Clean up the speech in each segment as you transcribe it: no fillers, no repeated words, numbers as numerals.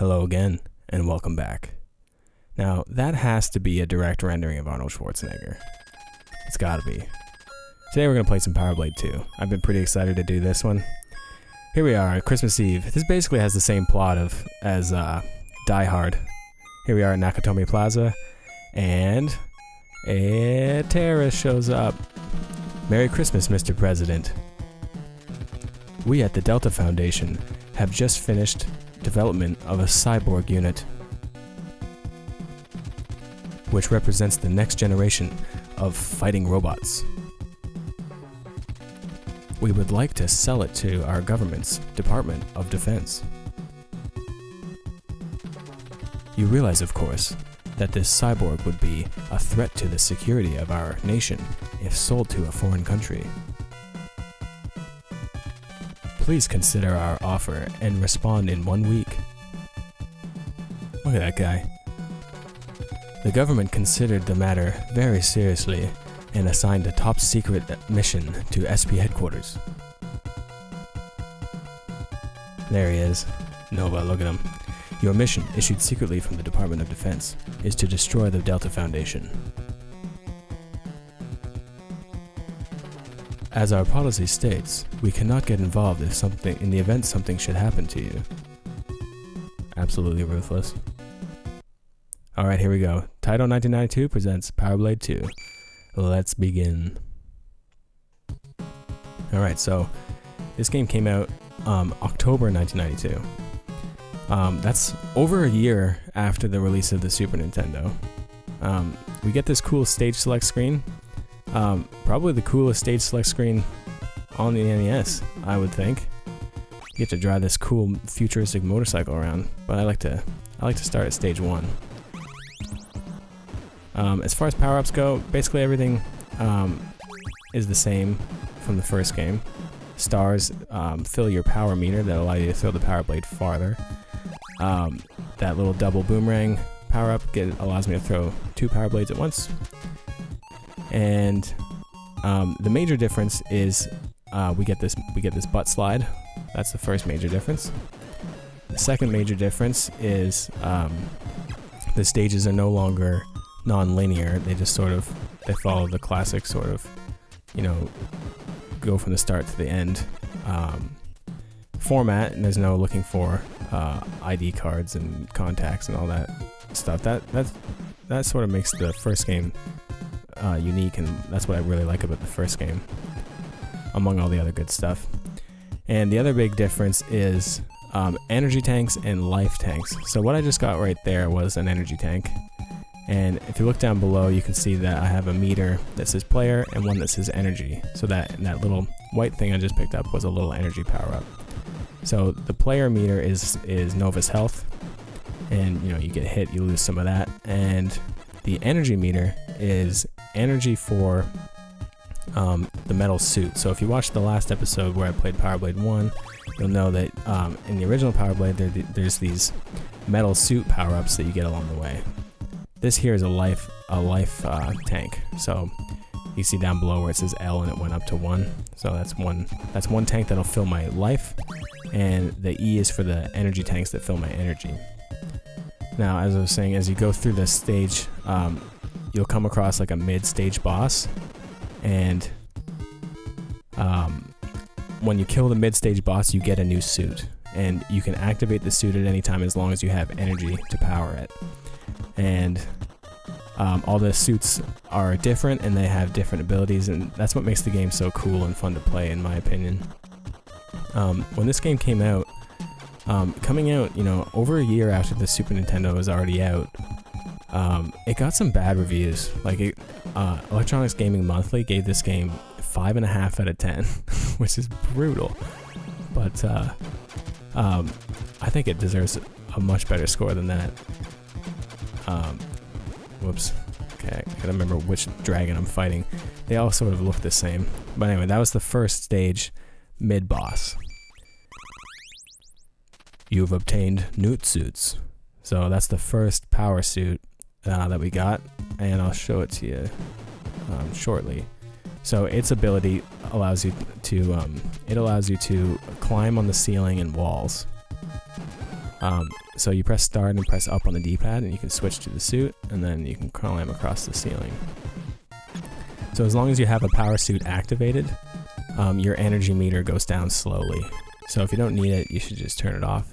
Hello again, and welcome back. Now, that has to be a direct rendering of Arnold Schwarzenegger. It's gotta be. Today we're gonna play some Power Blade 2. I've been pretty excited to do this one. Here we are, Christmas Eve. This basically has the same plot as Die Hard. Here we are at Nakatomi Plaza, and a terrorist shows up. Merry Christmas, Mr. President. We at the Delta Foundation have just finished development of a cyborg unit, which represents the next generation of fighting robots. We would like to sell it to our government's Department of Defense. You realize, of course, that this cyborg would be a threat to the security of our nation if sold to a foreign country. Please consider our offer and respond in 1 week. Look at that guy. The government considered the matter very seriously and assigned a top secret mission to SP headquarters. There he is. Nova, look at him. Your mission, issued secretly from the Department of Defense, is to destroy the Delta Foundation. As our policy states, we cannot get involved in the event something should happen to you. Absolutely ruthless. Alright, here we go. Taito 1992 presents Power Blade 2. Let's begin. Alright, so this game came out October 1992. That's over a year after the release of the Super Nintendo. We get this cool stage select screen. Probably the coolest stage select screen on the NES, I would think. You get to drive this cool futuristic motorcycle around, but I like to start at stage 1. As far as power-ups go, basically everything is the same from the first game. Stars fill your power meter that allow you to throw the power blade farther. That little double boomerang power-up allows me to throw 2 power blades at once. And the major difference is we get this butt slide. That's the first major difference. The second major difference is the stages are no longer non-linear. They just they follow the classic sort of, go from the start to the end format, and there's no looking for ID cards and contacts and all that stuff. That sort of makes the first game unique, and that's what I really like about the first game, among all the other good stuff. And the other big difference is energy tanks and life tanks. So what I just got right there was an energy tank, and if you look down below, you can see that I have a meter that says player and one that says energy. So that little white thing I just picked up was a little energy power-up. So the player meter is Nova's health, and you get hit, you lose some of that, and the energy meter is energy for the metal suit. So if you watched the last episode where I played Power Blade 1, you'll know that in the original Power Blade there's these metal suit power-ups that you get along the way. This here is a life tank. So you see down below where it says L and it went up to 1. So that's one tank that'll fill my life, and the E is for the energy tanks that fill my energy. Now, as I was saying, as you go through this stage, you'll come across like a mid-stage boss, and when you kill the mid-stage boss, you get a new suit, and you can activate the suit at any time as long as you have energy to power it. And all the suits are different, and they have different abilities, and that's what makes the game so cool and fun to play, in my opinion. When this game came out, coming out, over a year after the Super Nintendo was already out, it got some bad reviews. Like, Electronics Gaming Monthly gave this game 5.5 out of 10, which is brutal. But I think it deserves a much better score than that. Whoops. Okay, I gotta remember which dragon I'm fighting. They all sort of look the same. But anyway, that was the first stage, mid-boss. You've obtained Newt suits. So that's the first power suit that we got, and I'll show it to you shortly. So its ability allows you to climb on the ceiling and walls. So you press start and press up on the D-pad, and you can switch to the suit, and then you can climb across the ceiling. So as long as you have a power suit activated, your energy meter goes down slowly. So if you don't need it, you should just turn it off.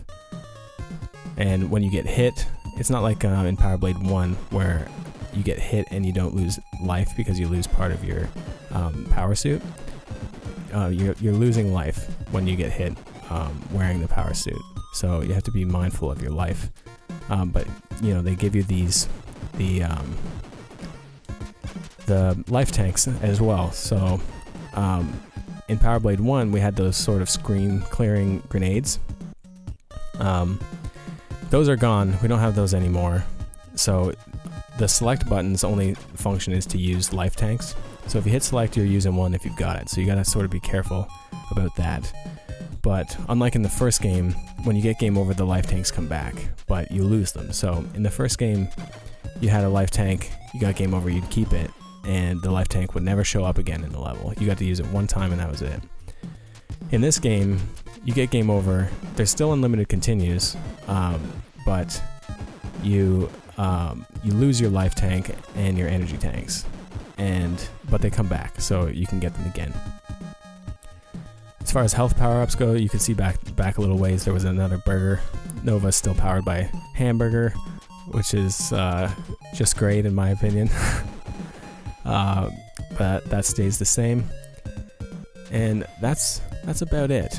And when you get hit, it's not like in Power Blade 1 where you get hit and you don't lose life because you lose part of your power suit. You're losing life when you get hit wearing the power suit. So you have to be mindful of your life. But you know, they give you the life tanks as well. So in Power Blade 1 we had those sort of screen clearing grenades. Those are gone. We don't have those anymore. So the select button's only function is to use life tanks. So if you hit select, you're using one if you've got it. So you gotta sort of be careful about that. But unlike in the first game, when you get game over, the life tanks come back, but you lose them. So in the first game, you had a life tank, you got game over, you'd keep it, and the life tank would never show up again in the level. You got to use it one time and that was it. In this game, you get game over, there's still unlimited continues, but you lose your life tank and your energy tanks, but they come back, so you can get them again. As far as health power-ups go, you can see back a little ways there was another burger. Nova's still powered by hamburger, which is just great in my opinion. But that stays the same, and that's about it.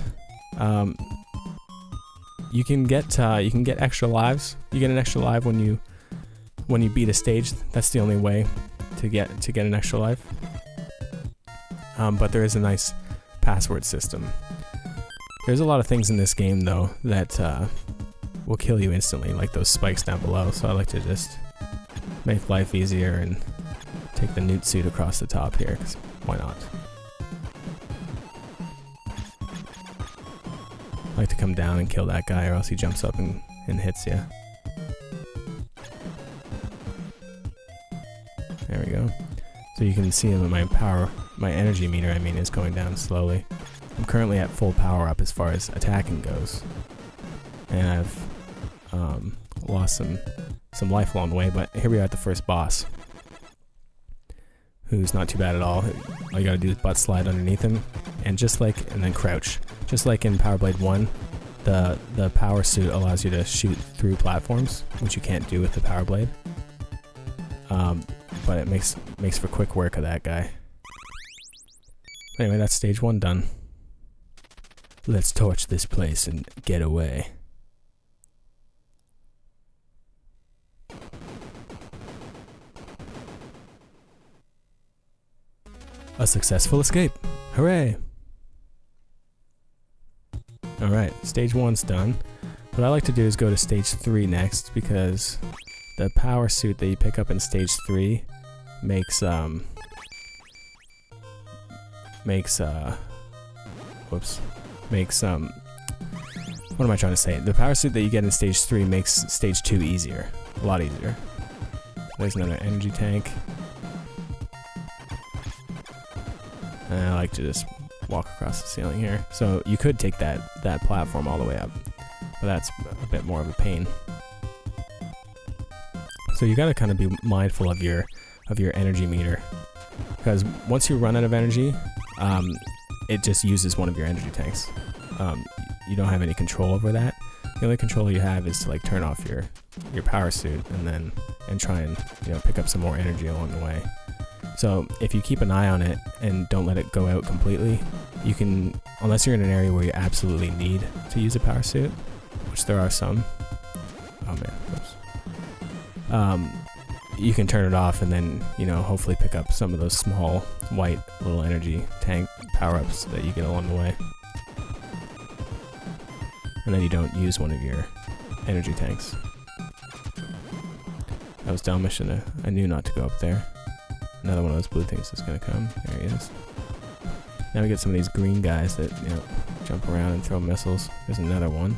You can get extra lives. You get an extra life when you beat a stage. That's the only way to get an extra life. But there is a nice password system. There's a lot of things in this game though that will kill you instantly, like those spikes down below. So I like to just make life easier and take the newt suit across the top here, 'cause why not? I like to come down and kill that guy, or else he jumps up and hits you. There we go. So you can see that my energy meter, is going down slowly. I'm currently at full power up as far as attacking goes, and I've lost some life along the way. But here we are at the first boss, who's not too bad at all. All you gotta do is butt slide underneath him, and then crouch. Just like in Power Blade 1, the power suit allows you to shoot through platforms, which you can't do with the Power Blade. But it makes for quick work of that guy. Anyway, that's stage 1 done. Let's torch this place and get away. A successful escape! Hooray! Alright, stage 1's done. What I like to do is go to stage 3 next, because the power suit that you pick up in stage 3 makes what am I trying to say? The power suit that you get in stage 3 makes stage 2 easier. A lot easier. There's another energy tank. And I like to just walk across the ceiling here. So you could take that platform all the way up, but that's a bit more of a pain. So you gotta kind of be mindful of your energy meter, because once you run out of energy, it just uses one of your energy tanks. You don't have any control over that. The only control you have is to like turn off your power suit and try and pick up some more energy along the way. So if you keep an eye on it and don't let it go out completely, you can, unless you're in an area where you absolutely need to use a power suit, which there are some. Oh man, oops. You can turn it off and then, hopefully pick up some of those small white little energy tank power-ups that you get along the way. And then you don't use one of your energy tanks. That was dumb. I knew not to go up there. Another one of those blue things is gonna come. There he is. Now we get some of these green guys that, jump around and throw missiles. There's another one.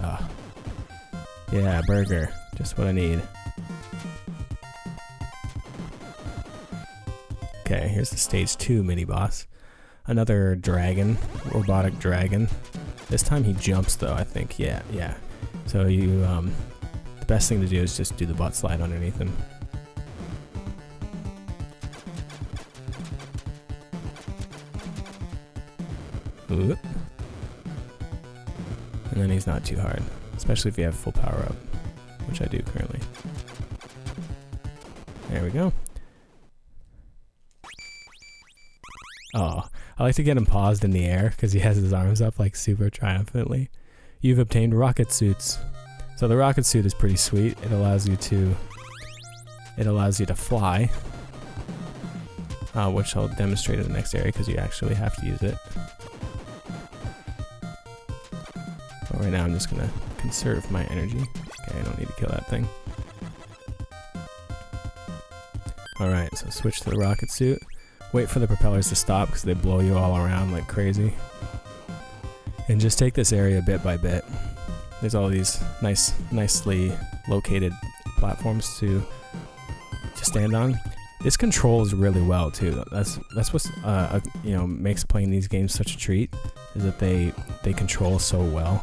Ah. Yeah, burger. Just what I need. Okay, here's the stage 2 mini-boss. Another dragon. Robotic dragon. This time he jumps though, I think. Yeah. So you, the best thing to do is just do the butt slide underneath him. Ooh. And then he's not too hard, especially if you have full power up, which I do currently. There we go. Oh, I like to get him paused in the air because he has his arms up like super triumphantly. You've obtained rocket suits. So the rocket suit is pretty sweet. It allows you to fly, which I'll demonstrate in the next area because you actually have to use it. But right now I'm just gonna conserve my energy. Okay, I don't need to kill that thing. Alright, so switch to the rocket suit. Wait for the propellers to stop because they blow you all around like crazy. And just take this area bit by bit. There's all these nicely located platforms to stand on. This controls really well too. That's what's makes playing these games such a treat, is that they control so well.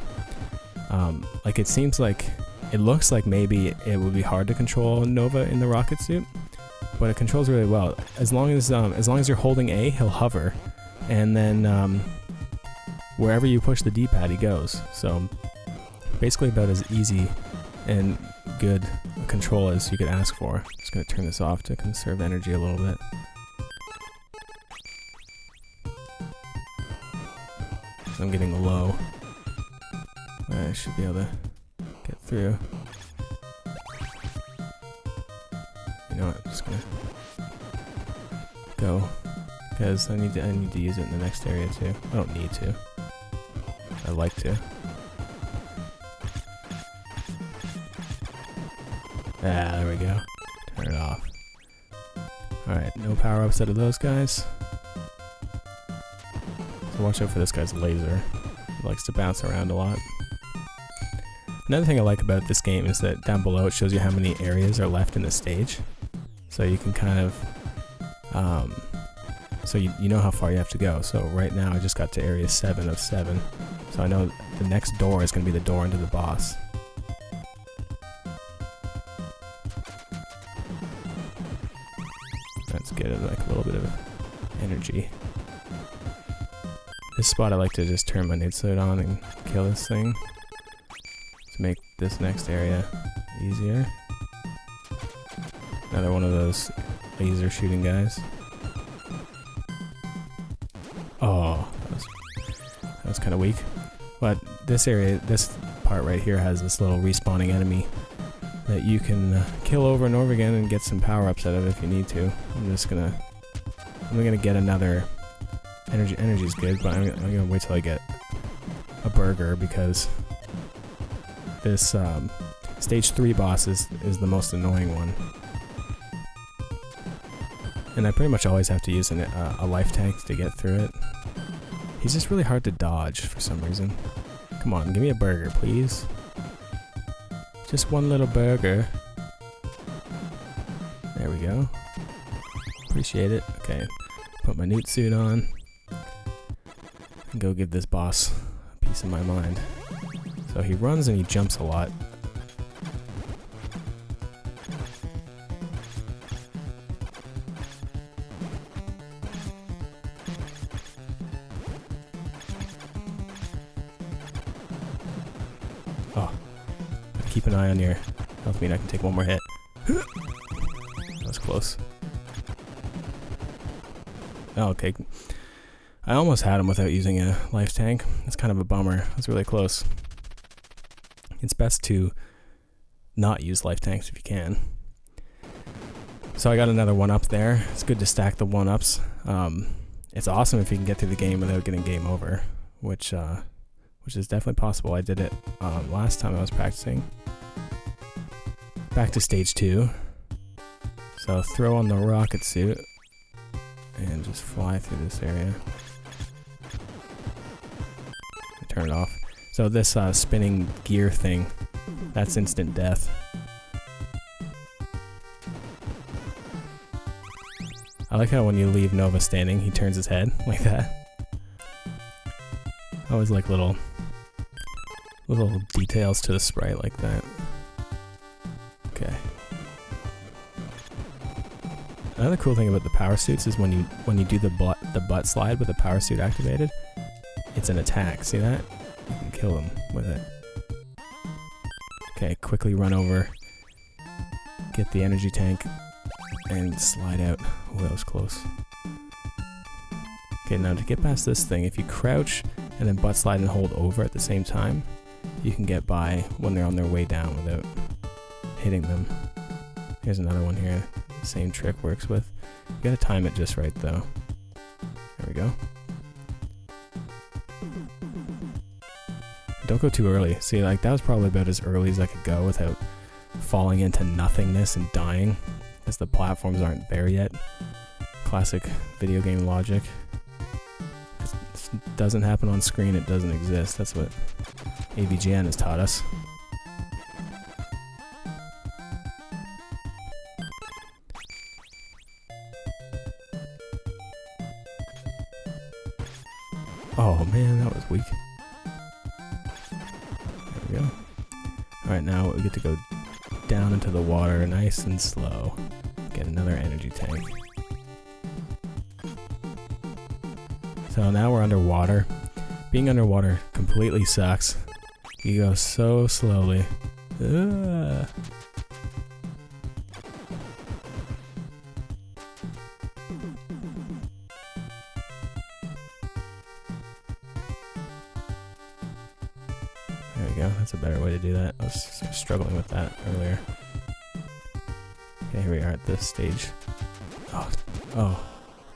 Like it looks like maybe it would be hard to control Nova in the rocket suit, but it controls really well. As long as you're holding A, he'll hover, and then wherever you push the D-pad, he goes. So basically about as easy and good a control as you could ask for. Just gonna turn this off to conserve energy a little bit. I'm getting low. I should be able to get through. You know what? I'm just gonna go because I need to use it in the next area too. I don't need to. I like to. Ah, there we go. Turn it off. Alright, no power-ups out of those guys. So watch out for this guy's laser. He likes to bounce around a lot. Another thing I like about this game is that down below it shows you how many areas are left in the stage. So you can kind of... so you know how far you have to go. So right now I just got to area 7 of 7. So I know the next door is going to be the door into the boss. Let's get like a little bit of energy. This spot I like to just turn my nade slate on and kill this thing to make this next area easier. Another one of those laser shooting guys. Oh, that was kind of weak. But this area, this part right here has this little respawning enemy that you can kill over and over again and get some power-ups out of it if you need to. I'm gonna get another energy. Energy's good, but I'm gonna wait till I get a burger because this stage 3 boss is the most annoying one. And I pretty much always have to use a life tank to get through it. He's just really hard to dodge for some reason. Come on, give me a burger, please. Just one little burger. There we go. Appreciate it. Okay, put my newt suit on and go give this boss a piece of my mind. So he runs and he jumps a lot. Oh, keep an eye on your health meter. I can take one more hit. That was close. Oh, okay. I almost had him without using a life tank. That's kind of a bummer. That's really close. It's best to not use life tanks if you can. So I got another 1-up there. It's good to stack the 1-ups. It's awesome if you can get through the game without getting game over, which is definitely possible. I did it last time I was practicing. Back to stage 2. So throw on the rocket suit and just fly through this area. Turn it off. So this spinning gear thing, that's instant death. I like how when you leave Nova standing, he turns his head like that. I always like little little details to the sprite like that. Okay. Another cool thing about the power suits is when you do the butt slide with the power suit activated, it's an attack. See that? You can kill them with it. Okay, quickly run over, get the energy tank, and slide out. Oh, that was close. Okay, now to get past this thing, if you crouch and then butt slide and hold over at the same time, you can get by when they're on their way down without hitting them. Here's another one here. Same trick works with. You gotta time it just right though. There we go. Don't go too early. See, like that was probably about as early as I could go without falling into nothingness and dying, because the platforms aren't there yet. Classic video game logic. If it doesn't happen on screen, it doesn't exist. That's what AVGN has taught us. Oh man, that was weak. There we go. Alright, now we get to go down into the water nice and slow. Get another energy tank. So now we're underwater. Being underwater completely sucks. You go so slowly. Ugh. There we go, that's a better way to do that. I was struggling with that earlier. Okay, here we are at this stage. Oh,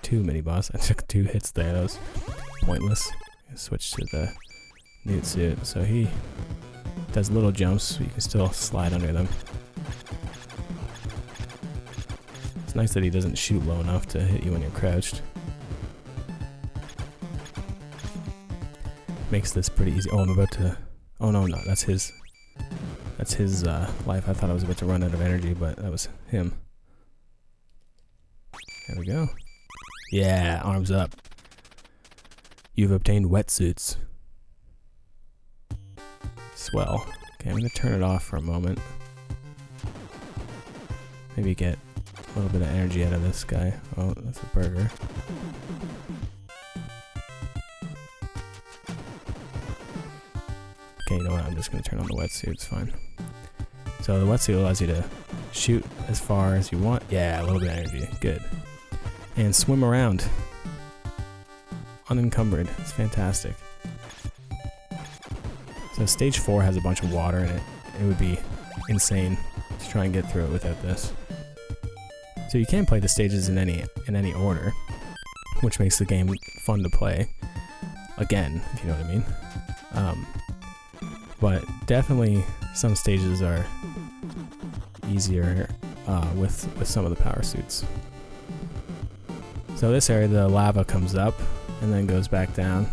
2 mini-boss. I took 2 hits there, that was pointless. Switch to the newt suit, so he does little jumps, so you can still slide under them. It's nice that he doesn't shoot low enough to hit you when you're crouched. Makes this pretty easy. Oh, I'm about to... Oh no, that's his life. I thought I was about to run out of energy, but that was him. There we go. Yeah, arms up. You've obtained wetsuits. Swell. Okay, I'm gonna turn it off for a moment. Maybe get a little bit of energy out of this guy. Oh, that's a burger. Okay, you know what? I'm just gonna turn on the wetsuit. It's fine. So the wetsuit allows you to shoot as far as you want. Yeah, a little bit of energy. Good. And swim around. Unencumbered. It's fantastic. So stage 4 has a bunch of water in it. It would be insane to try and get through it without this. So you can play the stages in any order, which makes the game fun to play. Again, if you know what I mean. But definitely some stages are easier with some of the power suits. So this area, the lava comes up and then goes back down,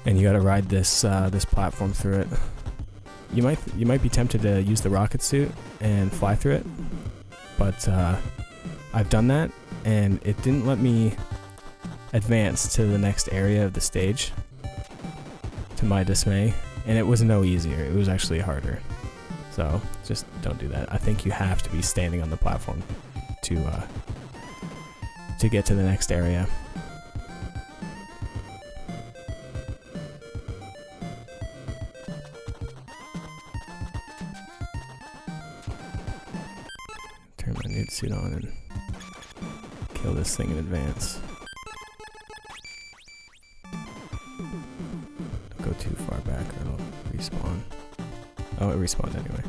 and you got to ride this this platform through it. You might be tempted to use the rocket suit and fly through it, but I've done that and it didn't let me advance to the next area of the stage, to my dismay, and it was no easier. It was actually harder. So just don't do that. I think you have to be standing on the platform to get to the next area. Turn my nude suit on and kill this thing in advance. Don't go too far back or it'll respawn. Oh, it respawned anyway.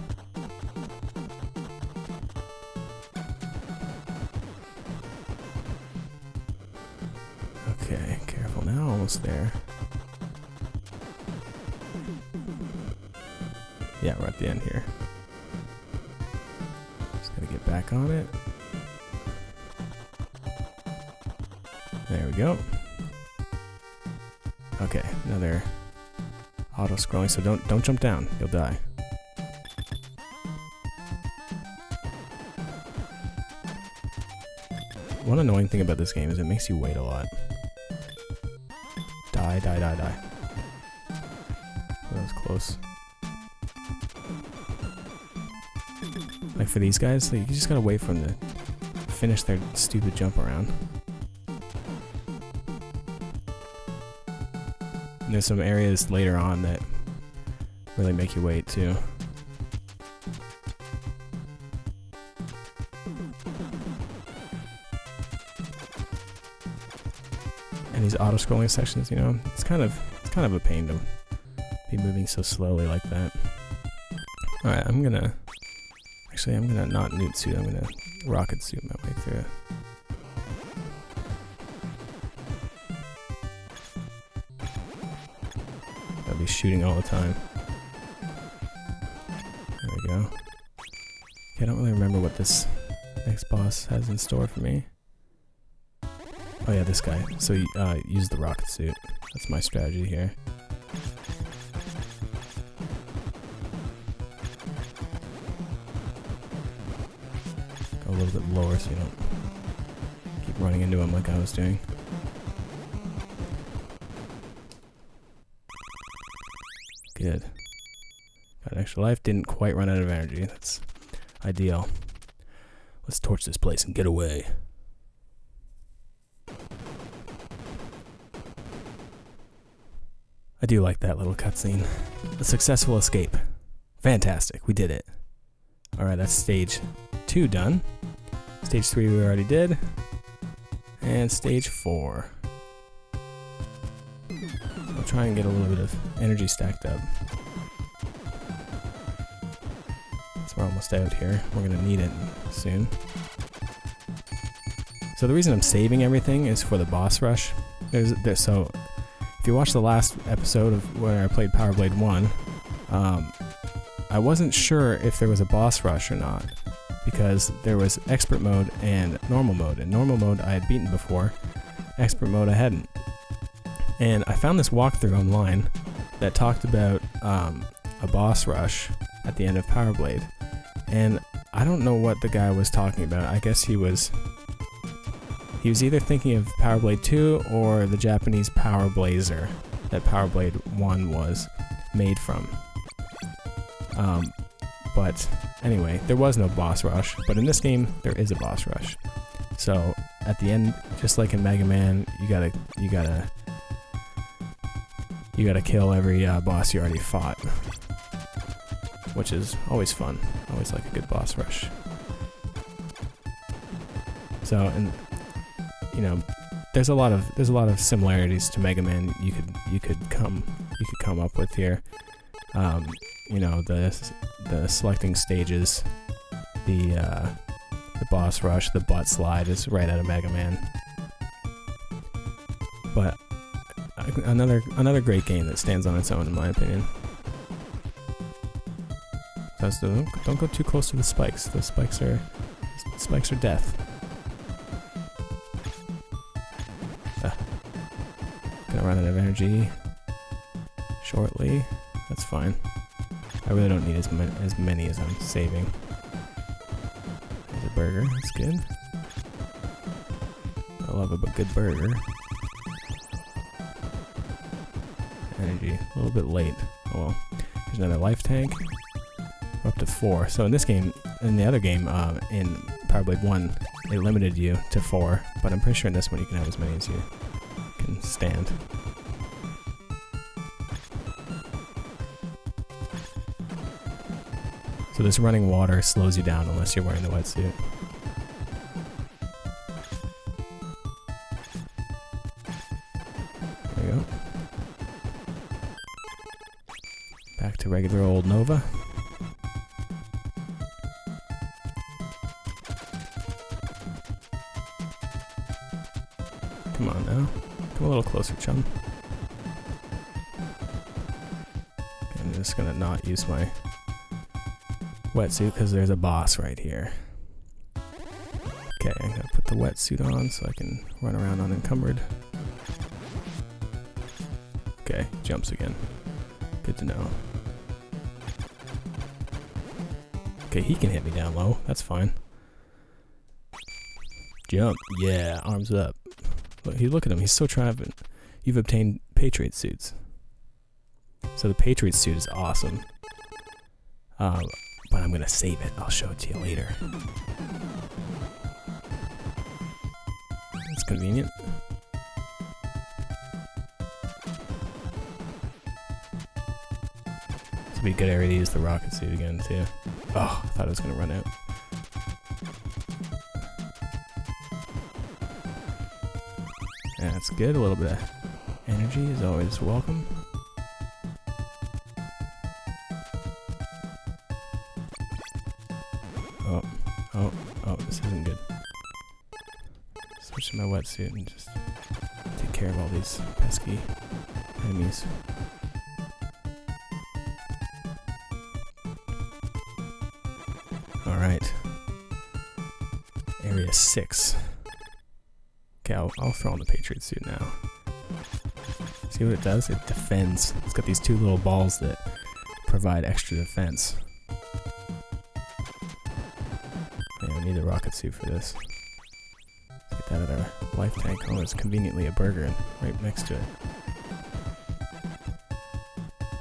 Okay, careful now, almost there. Yeah, we're at the end here. Just gotta get back on it. There we go. Okay, another auto scrolling, so don't jump down, you'll die. One annoying thing about this game is it makes you wait a lot. Die. That was close. Like for these guys, like, you just gotta wait for them to finish their stupid jump around. And there's some areas later on that really make you wait too. And these auto-scrolling sections, you know, it's kind of a pain to be moving so slowly like that. All right, I'm gonna not newt suit. I'm gonna rocket suit my way through. I'll be shooting all the time. There we go. Okay, I don't really remember what this next boss has in store for me. Oh yeah, this guy. So use the rocket suit. That's my strategy here. Go a little bit lower so you don't keep running into him like I was doing. Good. Got an extra life. Didn't quite run out of energy. That's ideal. Let's torch this place and get away. I do like that little cutscene. A successful escape. Fantastic, we did it. Alright, that's stage 2 done. Stage 3 we already did. And stage 4. I'll try and get a little bit of energy stacked up. So we're almost out here. We're gonna need it soon. So the reason I'm saving everything is for the boss rush. So if you watch the last episode of where I played Power Blade 1, I wasn't sure if there was a boss rush or not, because there was expert mode and normal mode. In normal mode I had beaten before, expert mode I hadn't. And I found this walkthrough online that talked about a boss rush at the end of Power Blade. And I don't know what the guy was talking about. I guess he was either thinking of Power Blade 2 or the Japanese Power Blazer that Power Blade 1 was made from. But anyway, there was no boss rush, but in this game there is a boss rush. So at the end, just like in Mega Man, you gotta kill every boss you already fought, which is always fun. Always like a good boss rush. So, and you know, there's a lot of similarities to Mega Man you could come up with here. You know, the selecting stages, the boss rush, the butt slide is right out of Mega Man. But another great game that stands on its own, in my opinion. So don't go too close to the spikes. Those spikes are death. Gonna run out of energy shortly. That's fine. I really don't need as many as I'm saving. There's a burger. That's good. I love a good burger. Energy. A little bit late. Oh well. There's another life tank. We're up to 4. So in this game, in the other game, in Power Blade 1, it limited you to 4. But I'm pretty sure in this one you can have as many as you can stand. So this running water slows you down unless you're wearing the wetsuit. There you go. Back to regular old Nova. Come on now. Come a little closer, chum. Okay, I'm just gonna not use my wetsuit because there's a boss right here. Okay, I'm gonna put the wetsuit on so I can run around unencumbered. Okay, jumps again. Good to know. Okay, he can hit me down low. That's fine. Jump. Yeah, arms up. Look at him. He's so triumphant. You've obtained PATRIOT suits. So the Patriot suit is awesome. But I'm gonna save it. I'll show it to you later. It's convenient. This would be a good area to use the rocket suit again, too. Oh, I thought it was gonna run out. Yeah, that's good. A little bit of energy is always welcome. Oh, this isn't good. Switch to my wetsuit and just take care of all these pesky enemies. Alright. Area 6. Okay, I'll throw on the Patriot suit now. See what it does? It defends. It's got these two little balls that provide extra defense. Yeah, we need the rocket suit for this. Let's get that at our life tank. Oh, there's conveniently a burger right next to it.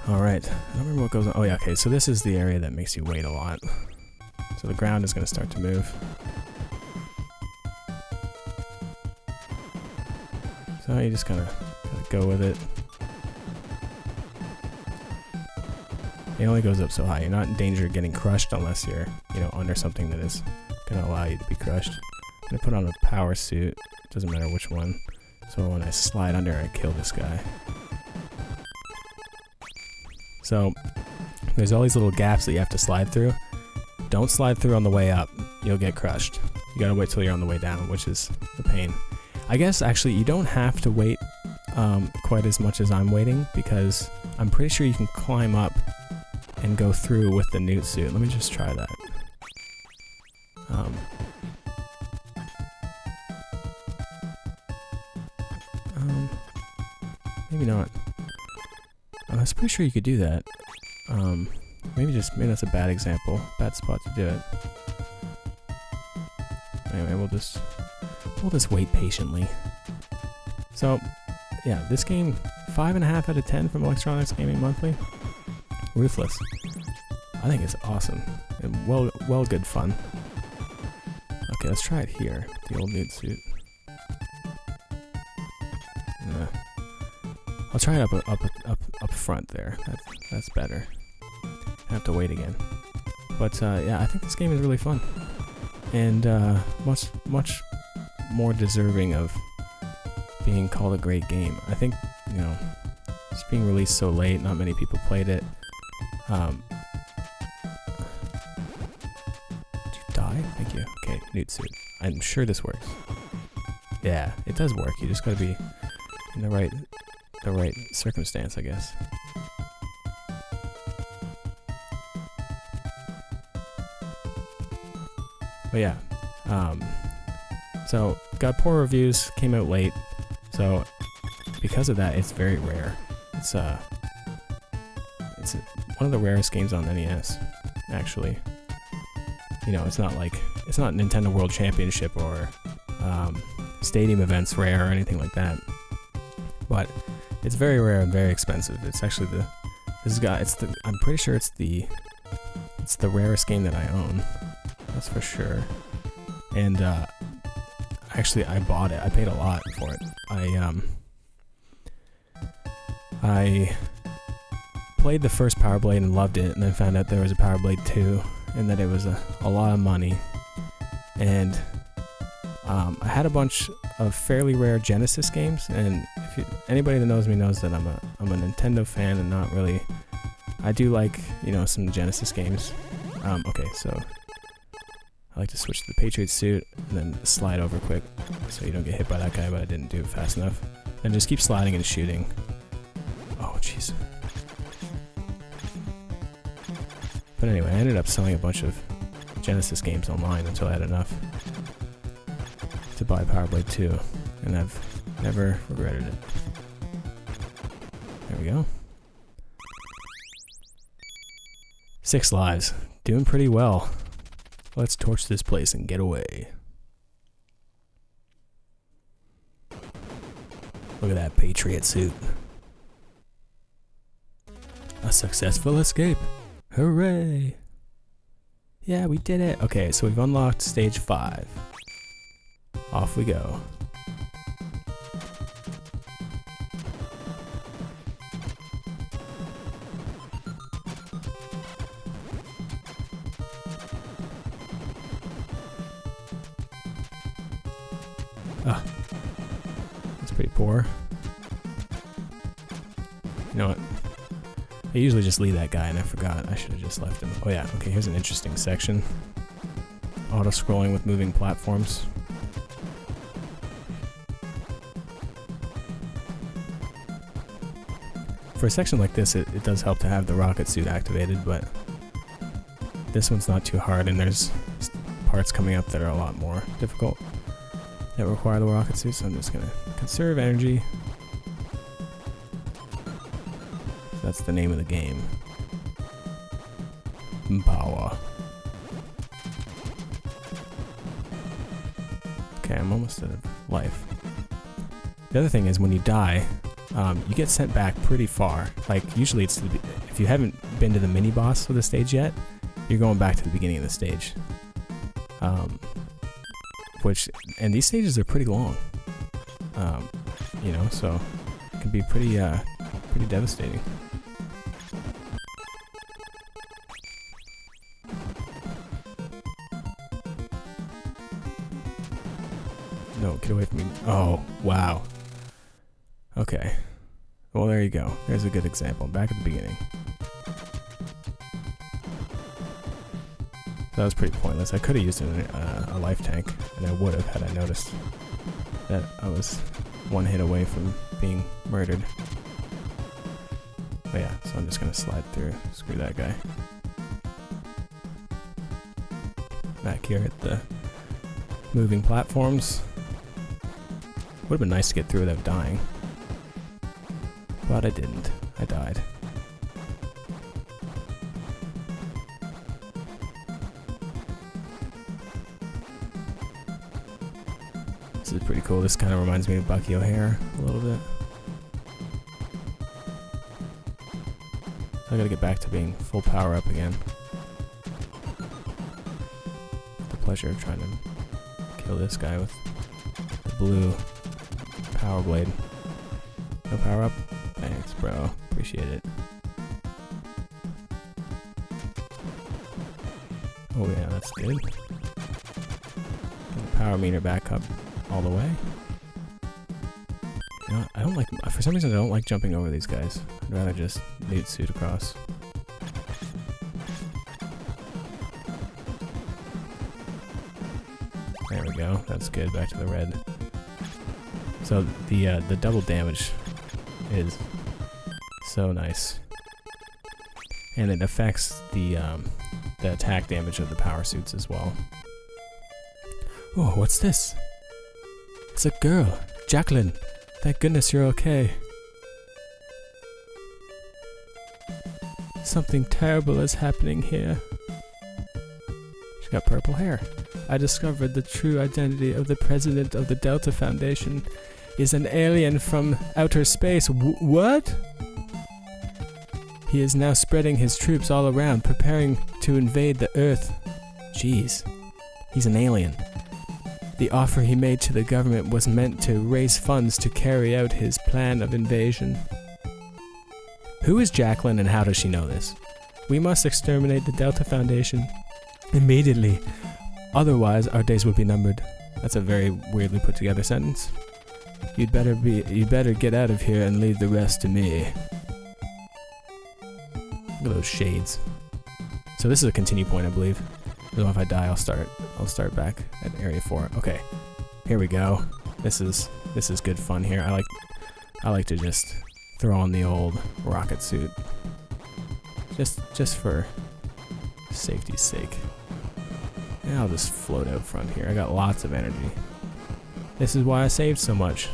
Alright, I don't remember what goes on. Oh yeah, okay, so this is the area that makes you wait a lot. So the ground is going to start to move. So you just gotta go with it. It only goes up so high. You're not in danger of getting crushed unless you're, under something that is gonna allow you to be crushed. I'm gonna put on a power suit. Doesn't matter which one. So when I slide under, I kill this guy. So there's all these little gaps that you have to slide through. Don't slide through on the way up. You'll get crushed. You gotta wait till you're on the way down, which is a pain. I guess actually you don't have to wait quite as much as I'm waiting, because I'm pretty sure you can climb up and go through with the newt suit. Let me just try that. Maybe not. I was pretty sure you could do that. Maybe that's a bad example, bad spot to do it. Anyway, we'll just wait patiently. So, yeah, this game, 5.5 out of 10 from Electronics Gaming Monthly. Ruthless. I think it's awesome and well good fun. Okay, let's try it here. The old nude suit. I'll try it up front there. That's better. I have to wait again. But yeah, I think this game is really fun and much more deserving of being called a great game. I think, it's being released so late, not many people played it. Did you die? Thank you. Okay, nude suit. I'm sure this works. Yeah, it does work. You just gotta be in the right circumstance, I guess. But yeah, so got poor reviews, came out late, so because of that, it's very rare. It's one of the rarest games on NES, actually. It's not Nintendo World Championship or Stadium events rare or anything like that, but it's very rare and very expensive. It's actually I'm pretty sure it's the rarest game that I own. That's for sure. And actually, I bought it. I paid a lot for it. I played the first Power Blade and loved it, and then found out there was a Power Blade 2, and that it was a lot of money. And I had a bunch of fairly rare Genesis games, and anybody that knows me knows that I'm a Nintendo fan, and not really. I do like some Genesis games. Okay, so I like to switch to the Patriot suit and then slide over quick so you don't get hit by that guy, but I didn't do it fast enough. And just keep sliding and shooting. Oh, jeez. But anyway, I ended up selling a bunch of Genesis games online until I had enough to buy Power Blade 2, and I've never regretted it. There we go. 6 lives. Doing pretty well. Let's torch this place and get away. Look at that Patriot suit. A successful escape. Hooray! Yeah, we did it. Okay, so we've unlocked stage 5. Off we go. Ah, that's pretty poor. You know what? I usually just leave that guy, and I forgot. I should have just left him. Oh yeah, okay, here's an interesting section. Auto-scrolling with moving platforms. For a section like this, it does help to have the rocket suit activated, but this one's not too hard, and there's parts coming up that are a lot more difficult that require the rocket suit, so I'm just gonna conserve energy. That's the name of the game. Power. Okay, I'm almost out of life. The other thing is when you die, you get sent back pretty far. Like, usually it's if you haven't been to the mini boss of the stage yet, you're going back to the beginning of the stage. And these stages are pretty long. You know, so it can be pretty devastating. No, get away from me. Oh, wow. Okay. Well, there you go. There's a good example. Back at the beginning. That was pretty pointless. I could have used a life tank, and I would have had I noticed that I was one hit away from being murdered. But yeah, so I'm just going to slide through. Screw that guy. Back here at the moving platforms. Would have been nice to get through without dying. But I didn't. I died. This is pretty cool. This kind of reminds me of Bucky O'Hare a little bit. I gotta get back to being full power up again. The pleasure of trying to kill this guy with the blue power blade. No power up? Thanks, bro. Appreciate it. Oh yeah, that's good. Get the power meter back up all the way. You know, I don't like, for some reason I don't like jumping over these guys. I'd rather just lead suit across. There we go. That's good. Back to the red. So the double damage is so nice, and it affects the attack damage of the power suits as well. Oh, what's this? It's a girl, Jacqueline. Thank goodness you're okay. Something terrible is happening here. She's got purple hair. I discovered the true identity of the president of the Delta Foundation is an alien from outer space. What? He is now spreading his troops all around, preparing to invade the Earth. Jeez. He's an alien. The offer he made to the government was meant to raise funds to carry out his plan of invasion. Who is Jacqueline and how does she know this? We must exterminate the Delta Foundation immediately. Otherwise, our days would be numbered. That's a very weirdly put together sentence. You'd better get out of here and leave the rest to me. Look at those shades. So this is a continue point, I believe. So if I die, I'll start back at area 4. Okay, here we go. This is good fun here. I like to just throw on the old rocket suit, just for safety's sake. And I'll just float out front here. I got lots of energy. This is why I saved so much.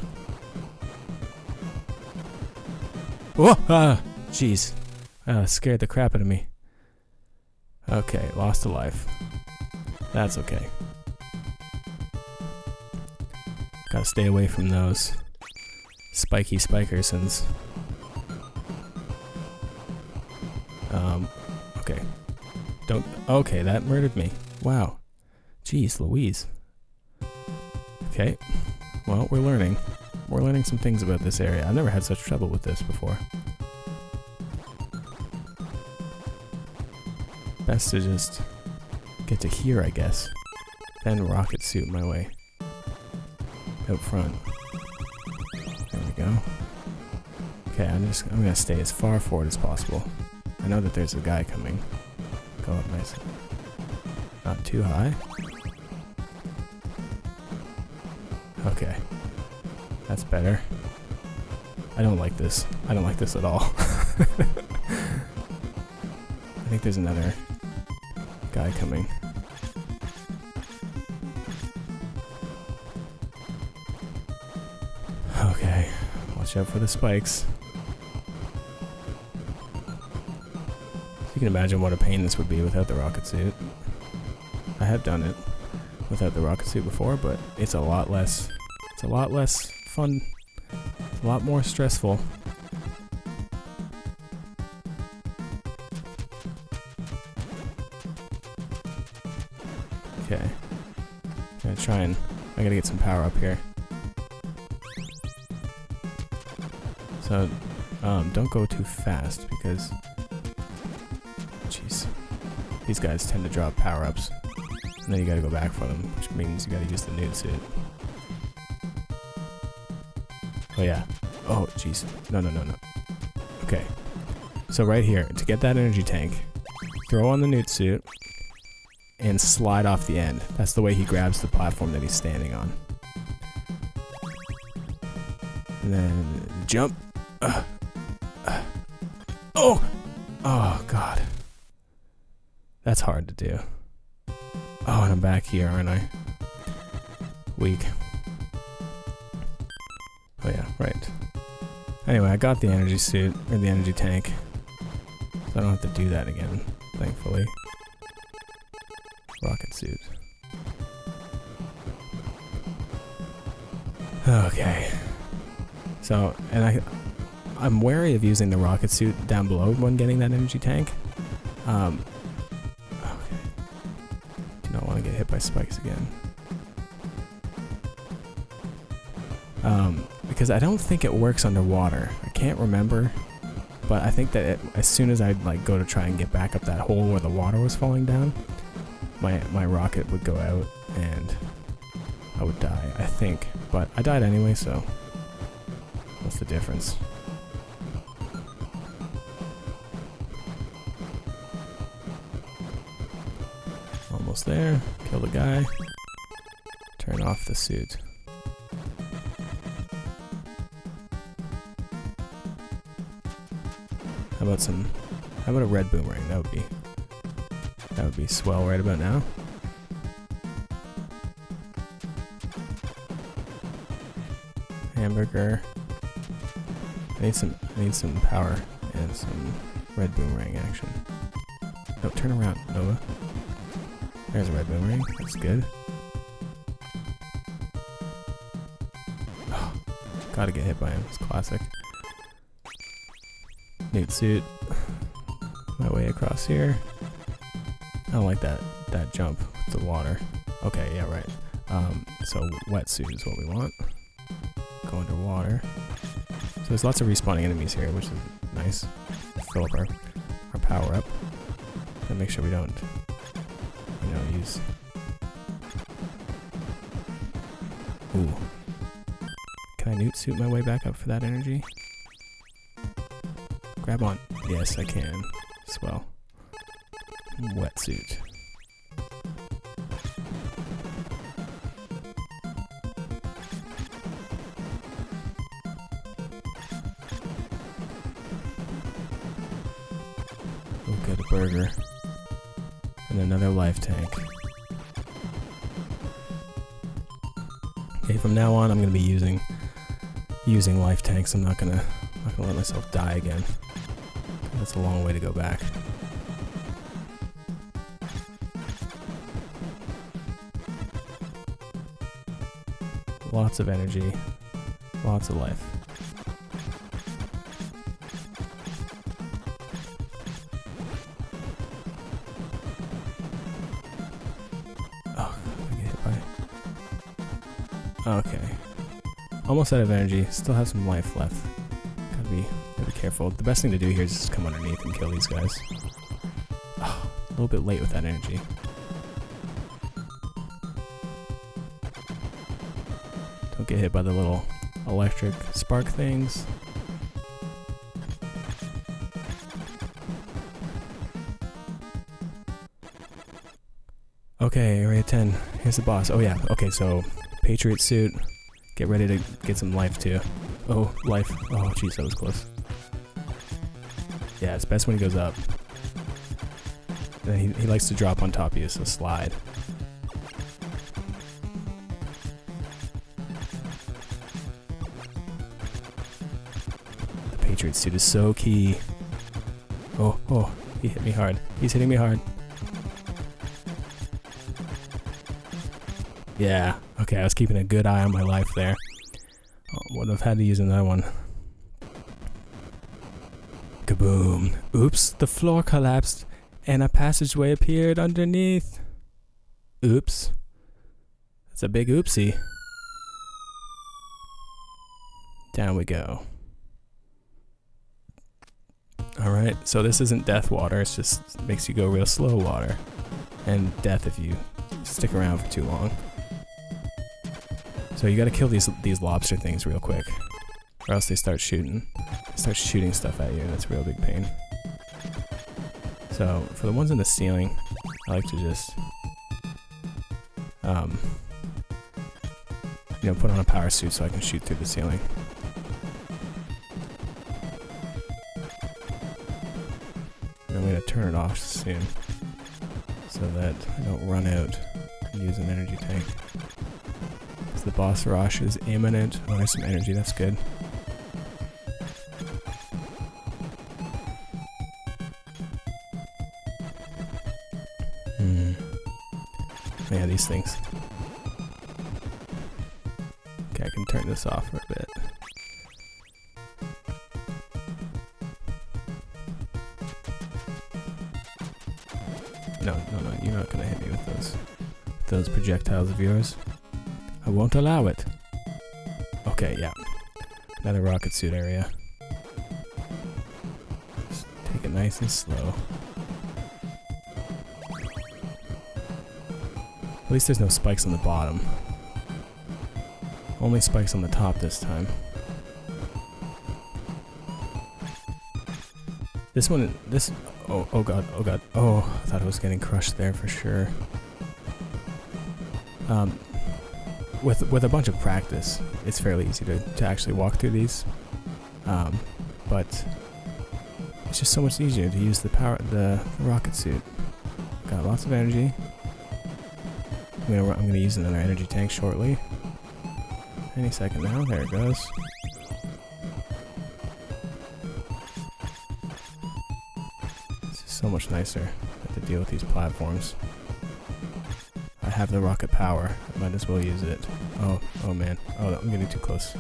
Whoa! Ah! Jeez. Scared the crap out of me. Okay, lost a life. That's okay. Gotta stay away from those spiky spikersons. Okay. Don't... Okay, that murdered me. Wow. Jeez Louise. Okay. Well, we're learning. We're learning some things about this area. I've never had such trouble with this before. Best to just get to here, I guess. Then rocket suit my way out front. There we go. Okay, I'm gonna stay as far forward as possible. I know that there's a guy coming. Go up nice. Not too high. Okay. That's better. I don't like this. I don't like this at all. I think there's another guy coming. Okay. Watch out for the spikes. You can imagine what a pain this would be without the rocket suit. I have done it without the rocket suit before, but it's a lot less fun, a lot more stressful. Okay. I gotta get some power up here. So, don't go too fast because, jeez, these guys tend to drop power-ups, and then you gotta go back for them, which means you gotta use the nude suit. Oh yeah. Oh, jeez. No. Okay. So right here, to get that energy tank, throw on the nude suit, and slide off the end. That's the way he grabs the platform that he's standing on. And then jump. Oh! Oh, God. That's hard to do. Oh, and I'm back here, aren't I? Weak. Oh yeah, right. Anyway, I got the energy suit, or the energy tank. So I don't have to do that again, thankfully. Rocket suit. Okay. So, and I'm wary of using the rocket suit down below when getting that energy tank. Okay. Do not want to get hit by spikes again. Because I don't think it works underwater. I can't remember, but I think that as soon as I'd like go to try and get back up that hole where the water was falling down, my rocket would go out and I would die, I think. But I died anyway, so what's the difference? Almost there. Kill the guy. Turn off the suit. How about a red boomerang? That would be swell right about now. Hamburger. I need some power and some red boomerang action. No, turn around, Nova. There's a red boomerang. That's good. Oh, gotta get hit by him. It's classic. Nude suit. My way across here. I don't like that jump with the water. Okay, yeah, right. So wetsuit is what we want. Go underwater. So there's lots of respawning enemies here, which is nice. Fill up our power up. And make sure we don't, use... Ooh. Can I nude suit my way back up for that energy? Grab on. Yes, I can. Swell. Wetsuit. We'll get a burger. And another life tank. Okay, from now on I'm gonna be using life tanks. I'm not gonna let myself die again. That's a long way to go back. Lots of energy, lots of life. Okay. Almost out of energy. Still have some life left. Gotta be careful. The best thing to do here is just come underneath and kill these guys. Oh, a little bit late with that energy. Don't get hit by the little electric spark things. Okay, area 10. Here's the boss. Oh yeah, okay, so Patriot suit. Get ready to get some life too. Oh, life. Oh jeez, that was close. Yeah, it's best when he goes up. Then he likes to drop on top of you, so slide. The Patriot suit is so key. Oh, he hit me hard. He's hitting me hard. Yeah, okay, I was keeping a good eye on my life there. Oh, would have had to use another one. Kaboom. Oops, the floor collapsed and a passageway appeared underneath. Oops. That's a big oopsie. Down we go. Alright, so this isn't death water, it just makes you go real slow water. And death if you stick around for too long. So you gotta kill these lobster things real quick, or else they start shooting stuff at you, and it's a real big pain. So for the ones in the ceiling, I like to just, you know, put on a power suit so I can shoot through the ceiling. And I'm gonna turn it off soon, so that I don't run out and use an energy tank. The boss rush is imminent. Oh, there's some energy, that's good. Yeah, these things. Okay, I can turn this off for a bit. No, you're not gonna hit me with those projectiles of yours. I won't allow it. Okay, yeah. Another rocket suit area. Just take it nice and slow. At least there's no spikes on the bottom. Only spikes on the top this time. This one, oh god. Oh, I thought I was getting crushed there for sure. With a bunch of practice, it's fairly easy to actually walk through these, but it's just so much easier to use the rocket suit. Got lots of energy. I'm gonna use another energy tank shortly. Any second now. There it goes. This is so much nicer to deal with these platforms. I have the rocket power. I might as well use it. Oh man. Oh, I'm getting too close.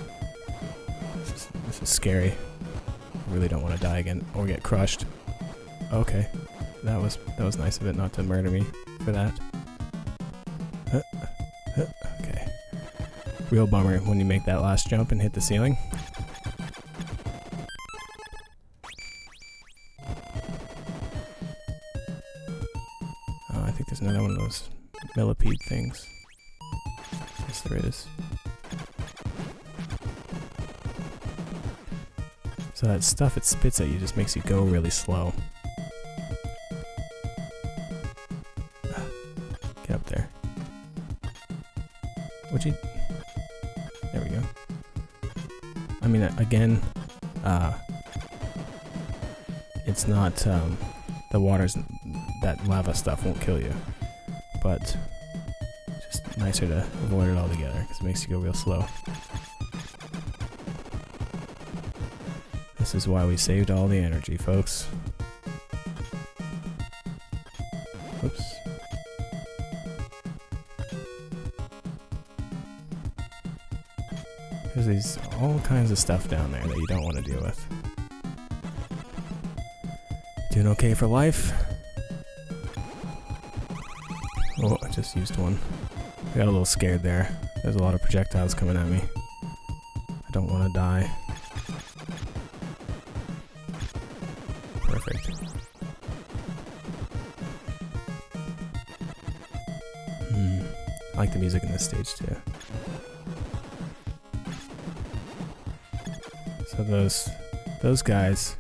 This is scary. I really don't want to die again or get crushed. Okay, that was nice of it not to murder me for that. Okay. Real bummer when you make that last jump and hit the ceiling. I think there's another one of those millipede things. Yes, there is. So that stuff it spits at you just makes you go really slow. Get up there. There we go. I mean, again, it's not, the water's, that lava stuff won't kill you, but just nicer to avoid it altogether, because it makes you go real slow. This is why we saved all the energy, folks. Oops. There's all kinds of stuff down there that you don't want to deal with. Doing okay for life? Oh, just used one. I got a little scared there. There's a lot of projectiles coming at me. I don't want to die. Perfect. I like the music in this stage too. So those guys,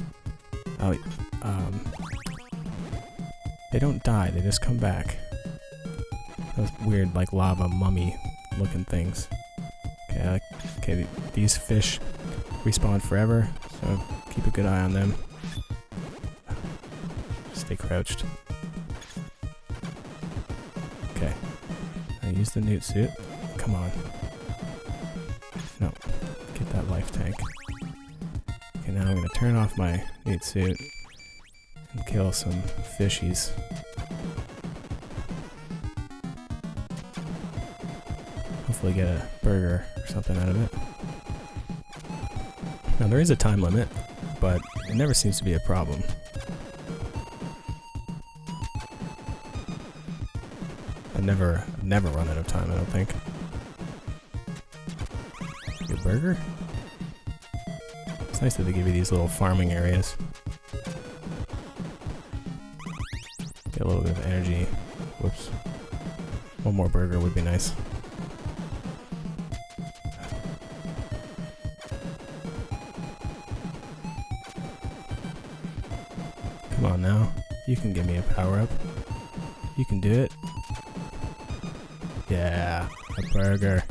they don't die, they just come back. Those weird, like, lava mummy looking things. Okay, these fish respawn forever, so keep a good eye on them. Stay crouched. Okay, I use the newt suit. Come on. No, get that life tank. Okay, now I'm gonna turn off my newt suit and kill some fishies. Hopefully get a burger or something out of it. Now there is a time limit, but it never seems to be a problem. I've never run out of time, I don't think. Good burger? It's nice that they give you these little farming areas. Get a little bit of energy. Whoops. One more burger would be nice. Come on now. You can give me a power up. You can do it. Yeah, a burger.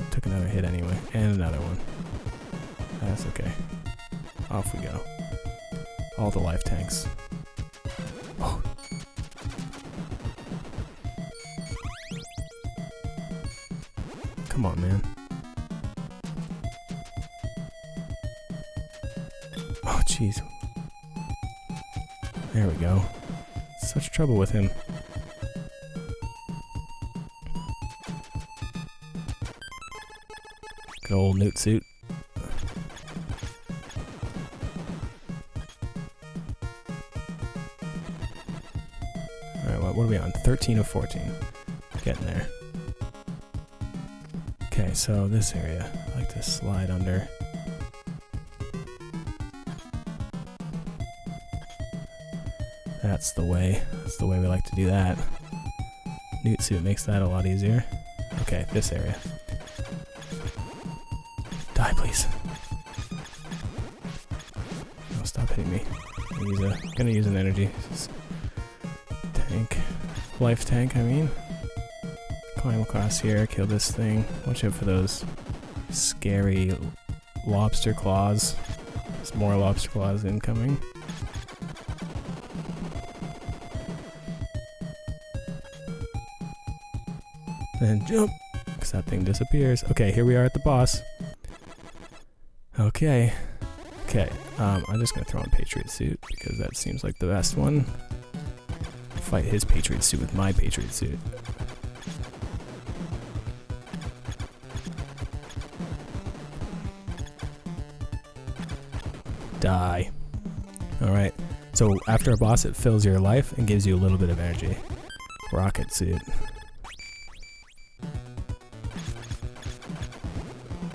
Took another hit anyway, and another one. That's okay. Off we go. All the life tanks. Oh. Come on, man. Oh, jeez. There we go. Such trouble with him. Good old newt suit. Alright, what are we on? 13 of 14. Getting there. Okay, so this area, I like to slide under. That's the way. That's the way we like to do that. Newt suit makes that a lot easier. Okay, this area. Die, please. Oh, stop hitting me. I'm gonna use an energy tank. Life tank, I mean. Climb across here, kill this thing. Watch out for those scary lobster claws. There's more lobster claws incoming. Then jump, because that thing disappears. Okay, here we are at the boss. Okay. I'm just gonna throw on Patriot suit because that seems like the best one. Fight his Patriot suit with my Patriot suit. Die. Alright, so after a boss it fills your life and gives you a little bit of energy. Rocket suit.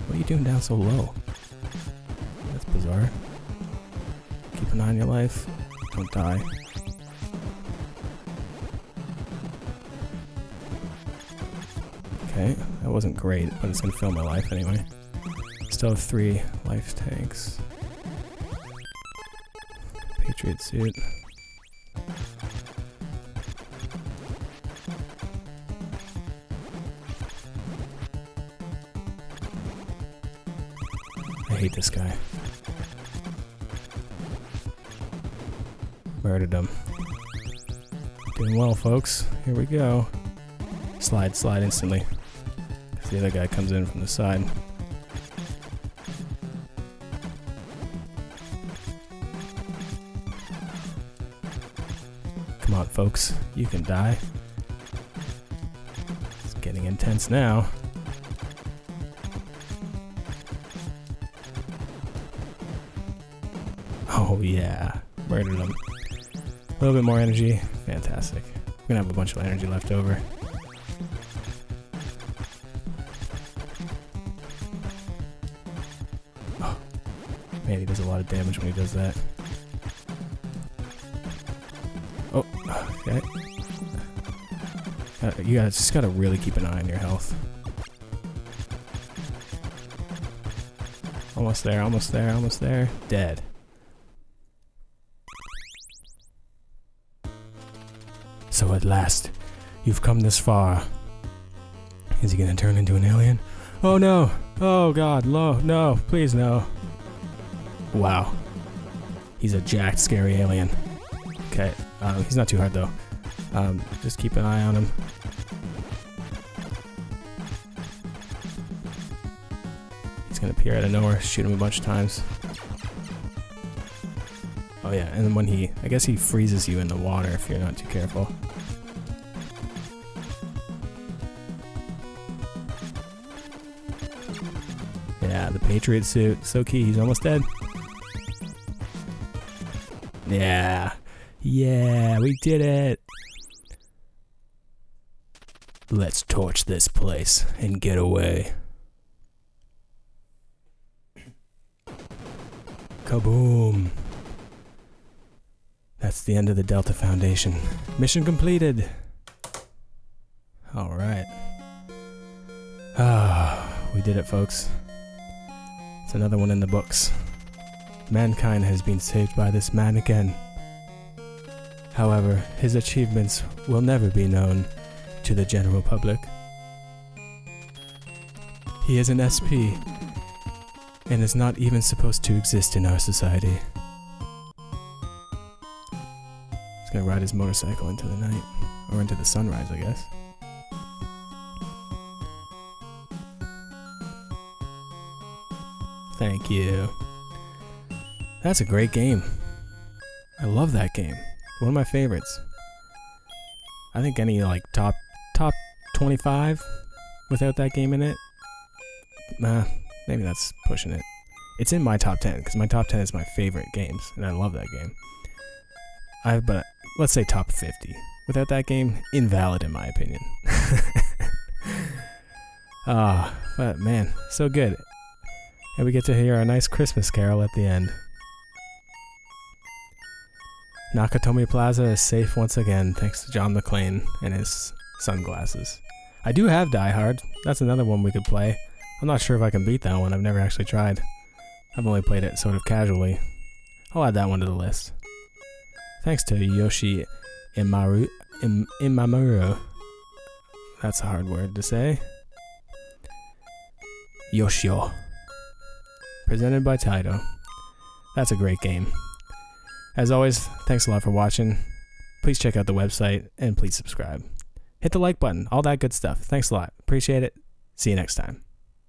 What are you doing down so low? That's bizarre. Keep an eye on your life. Don't die. Okay, that wasn't great, but it's gonna fill my life anyway. Still have 3 life tanks. Patriot suit. I hate this guy. Murdered him. Doing well, folks. Here we go. Slide instantly. Because the other guy comes in from the side. Come on, folks. You can die. It's getting intense now. Oh yeah, murdered him. A little bit more energy, fantastic. We're gonna have a bunch of energy left over. Man, he does a lot of damage when he does that. Oh, okay. You just gotta really keep an eye on your health. Almost there, almost there, almost there. Dead. So at last, you've come this far. Is he gonna turn into an alien? Oh no! Oh god, no, please no. Wow. He's a jacked, scary alien. Okay, he's not too hard though. Just keep an eye on him. He's gonna appear out of nowhere, shoot him a bunch of times. Oh yeah, and then when I guess he freezes you in the water if you're not too careful. Yeah, the Patriot suit, so key, he's almost dead. Yeah, we did it. Let's torch this place and get away. Kaboom. That's the end of the Delta Foundation. Mission completed. Alright. We did it, folks. It's another one in the books. Mankind has been saved by this man again. However, his achievements will never be known to the general public. He is an SP and is not even supposed to exist in our society. He's gonna ride his motorcycle into the night, or into the sunrise, I guess. Thank you. That's a great game. I love that game. One of my favorites. I think any like top 25 without that game in it. Maybe that's pushing it. It's in my top 10 because my top 10 is my favorite games, and I love that game. But let's say top 50. Without that game, invalid in my opinion. But man, so good. And we get to hear a nice Christmas carol at the end. Nakatomi Plaza is safe once again thanks to John McClane and his sunglasses. I do have Die Hard. That's another one we could play. I'm not sure if I can beat that one. I've never actually tried. I've only played it sort of casually. I'll add that one to the list. Thanks to Yoshi Imamuro. That's a hard word to say. Yoshio. Presented by Taito. That's a great game. As always, thanks a lot for watching. Please check out the website and please subscribe. Hit the like button, all that good stuff. Thanks a lot. Appreciate it. See you next time.